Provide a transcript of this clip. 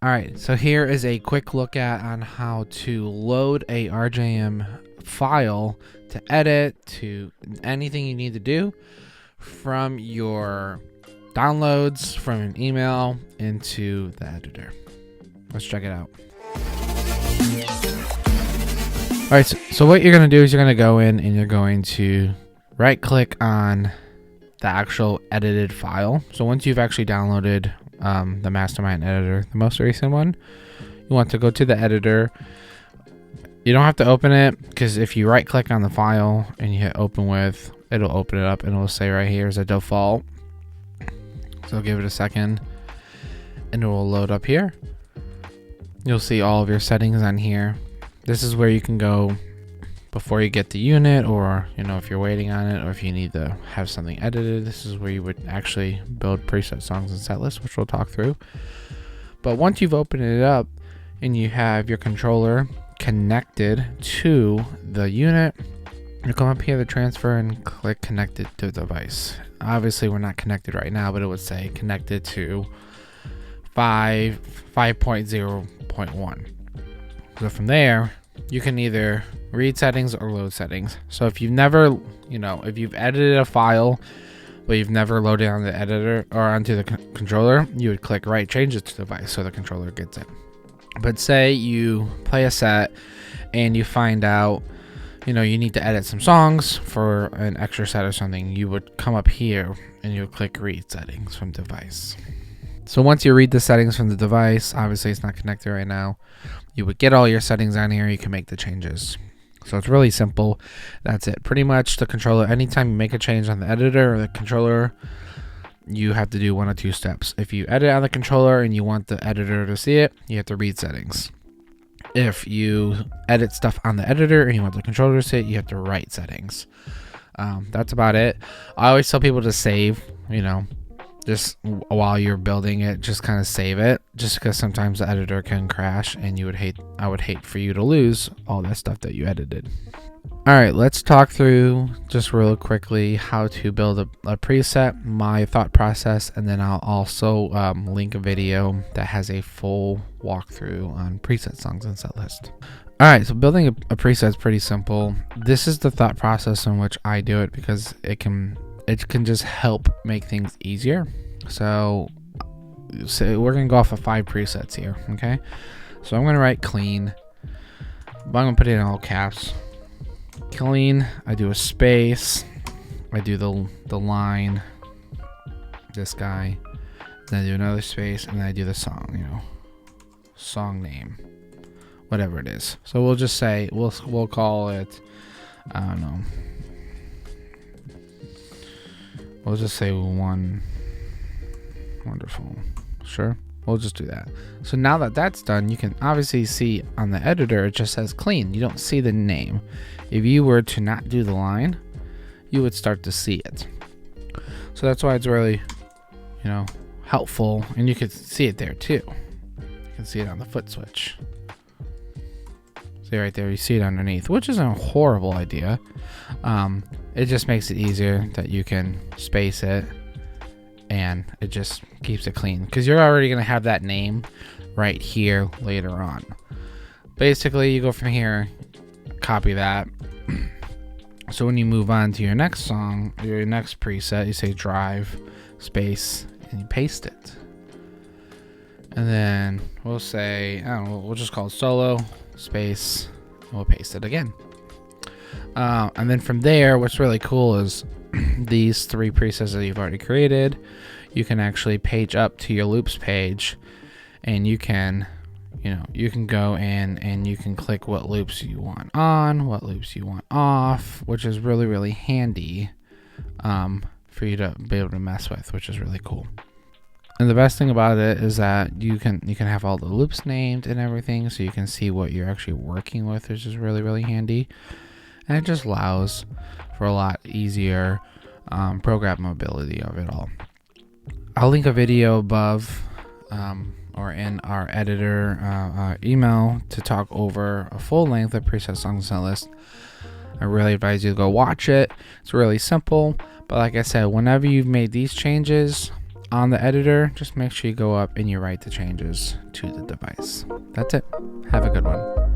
All right, so here is a quick look at on how to load a RJM file to edit to anything you need to do from your downloads from an email into the editor. Let's check it out. All right, so what you're going to do is you're going to go in and you're going to right click on the actual edited file. So once you've actually downloaded the mastermind editor, the most recent one, you want to go to the editor. You don't have to open it, because if you right click on the file and you hit open with, it'll open it up and it'll say right here is a default. So give it a second and it will load up here. You'll see all of your settings on here. This is where you can go before you get the unit, or if you're waiting on it, or if you need to have something edited. This is where you would actually build preset songs and set lists, which we'll talk through. But once you've opened it up and you have your controller connected to the unit, you come up here to transfer and click connected to device. Obviously we're not connected right now, but it would say connected to 5.0.1. So from there you can either read settings or load settings. So if you've never, if you've edited a file but you've never loaded on the editor or onto the controller, you would click right changes to device so the controller gets it. But say you play a set and you find out you need to edit some songs for an extra set or something, you would come up here and you would click read settings from device. So once you read the settings from the device, obviously it's not connected right now, you would get all your settings on here. You can make the changes. So it's really simple. That's it. Pretty much the controller, anytime you make a change on the editor or the controller, you have to do one of two steps. If you edit on the controller and you want the editor to see it, you have to read settings. If you edit stuff on the editor and you want the controller to see it, you have to write settings. That's about it. I always tell people to save, just while you're building it, just kind of save it, just because sometimes the editor can crash and I would hate for you to lose all that stuff that you edited. All right, let's talk through just real quickly how to build a preset, my thought process, and then I'll also link a video that has a full walkthrough on preset songs and set list. All right, so building a preset is pretty simple. This is the thought process in which I do it, because it can just help make things easier. So we're gonna go off of 5 presets here, okay? So I'm gonna write clean, but I'm gonna put it in all caps. Clean. I do a space. I do the line. This guy. Then I do another space, and then I do the song. Song name, whatever it is. So we'll just say we'll call it. I don't know. We'll just say one wonderful. Sure. We'll just do that. So now that that's done, you can obviously see on the editor, it just says clean. You don't see the name. If you were to not do the line, you would start to see it. So that's why it's really, helpful. And you can see it there too. You can see it on the foot switch. See right there, you see it underneath, which isn't a horrible idea. It just makes it easier that you can space it, and it just keeps it clean, because you're already going to have that name right here later on. Basically, you go from here, copy that. So when you move on to your next song, your next preset, you say drive space and you paste it. And then we'll say, I don't know, we'll just call it solo space, and we'll paste it again. And then from there, what's really cool is these 3 presets that you've already created, you can actually page up to your loops page, and you can go in and you can click what loops you want on, what loops you want off, which is really, really handy for you to be able to mess with, which is really cool. And the best thing about it is that you can have all the loops named and everything, so you can see what you're actually working with, which is really, really handy. And it just allows for a lot easier programmability of it all. I'll link a video above or in our editor email to talk over a full length of preset songs and set list. I really advise you to go watch it. It's really simple, but like I said, whenever you've made these changes, on the editor, just make sure you go up and you write the changes to the device. That's it. Have a good one.